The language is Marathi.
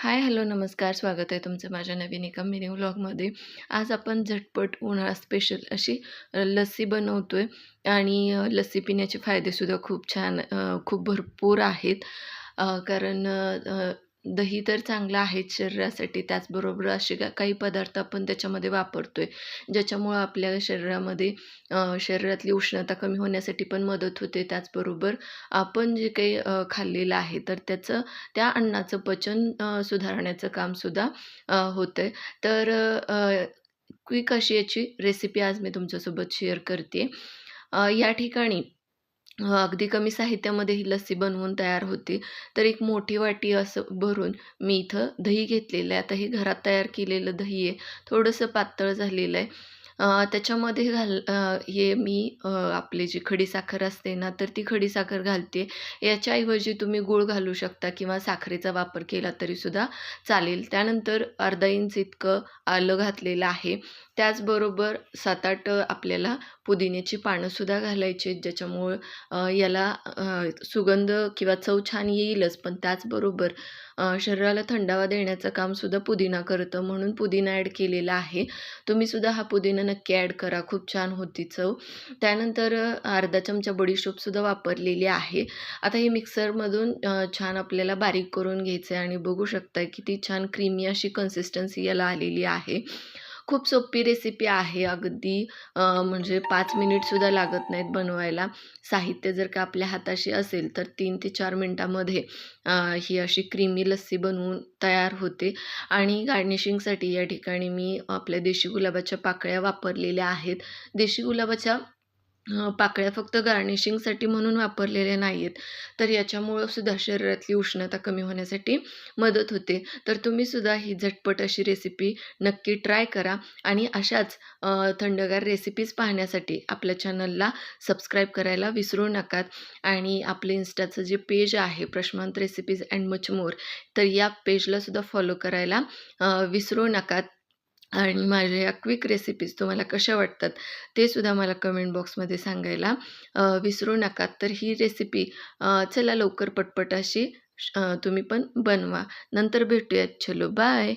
हाय, हॅलो, नमस्कार. स्वागत आहे तुमचं माझ्या नवीन एका मिनी व्लॉगमध्ये. आज आपण झटपट उन्हाळा स्पेशल अशी लस्सी बनवतोय आणि लस्सी पिण्याचे फायदेसुद्धा खूप छान खूप भरपूर आहेत. कारण दही तर चांगलं आहेच शरीरासाठी. त्याचबरोबर असे काही पदार्थ आपण त्याच्यामध्ये वापरतोय, ज्याच्यामुळं आपल्या शरीरामध्ये शरीरातली उष्णता कमी होण्यासाठी पण मदत होते. त्याचबरोबर आपण जे काही खाल्लेलं आहे, तर त्याचं त्या अन्नाचं पचन सुधारण्याचं कामसुद्धा होतंय. तर क्विक अशी याची रेसिपी आज मी तुमच्यासोबत शेअर करते या ठिकाणी अगदी कमी साहित्यामध्ये ही लस्सी बनवून तयार होते. तर एक मोठी वाटी असं भरून मी इथं दही घेतलेलं आहे. आता हे घरात तयार केलेलं दही आहे. थोडंसं पातळ झालेलं आहे. त्याच्यामध्ये हे मी आपली जी खडीसाखर असते ना, तर ती खडीसाखर घालते. याच्याऐवजी तुम्ही गूळ घालू शकता किंवा साखरेचा वापर केला तरीसुद्धा चालेल. त्यानंतर अर्धा इंच इतकं आलं घातलेलं आहे. त्याचबरोबर 7-8 आपल्याला पुदिन्याची पानंसुद्धा घालायची आहेत, ज्याच्यामुळं याला सुगंध किंवा चव छान येईलच, पण त्याचबरोबर शरीराला थंडावा देण्याचं कामसुद्धा पुदिना करतं, म्हणून पुदिना ॲड केलेला आहे. तुम्हीसुद्धा हा पुदिना नक्की ॲड करा, खूप छान होती चव. त्यानंतर अर्धा चमचा बडीशोपसुद्धा वापरलेली आहे. आता हे मिक्सरमधून छान आपल्याला बारीक करून घ्यायचं आहे आणि बघू शकता किती छान क्रीमी अशी कन्सिस्टन्सी याला आलेली आहे. खूप सोपी रेसिपी आहे अगदी म्हणजे 5 मिनिटसुद्धा लागत नाहीत बनवायला. साहित्य जर का आपल्या हाताशी असेल तर 3 ते 4 मिनिटामध्ये ही अशी क्रीमी लस्सी बनवून तयार होते. आणि गार्निशिंगसाठी या ठिकाणी मी आपल्या देशी गुलाबाच्या पाकळ्या वापरलेल्या आहेत. देशी गुलाबाच्या पाकळ्या फक्त गार्निशिंगसाठी म्हणून वापरलेल्या नाही आहेत, तर याच्यामुळं सुद्धा शरीरातली उष्णता कमी होण्यासाठी मदत होते. तर तुम्हीसुद्धा ही झटपट अशी रेसिपी नक्की ट्राय करा आणि अशाच थंडगार रेसिपीज पाहण्यासाठी आपल्या चॅनलला सबस्क्राईब करायला विसरू नका. आणि आपलं इन्स्टाचं जे पेज आहे प्रशमांत रेसिपीज अँड मच मोर, तर या पेजलासुद्धा फॉलो करायला विसरू नका. आणि माझ्या या क्विक रेसिपीज तुम्हाला कशा वाटतात ते सुद्धा मला कमेंट बॉक्समध्ये सांगायला विसरू नका. तर ही रेसिपी चला लवकर पटपट अशी तुम्ही पण बनवा. नंतर भेटूयात. चलो बाय.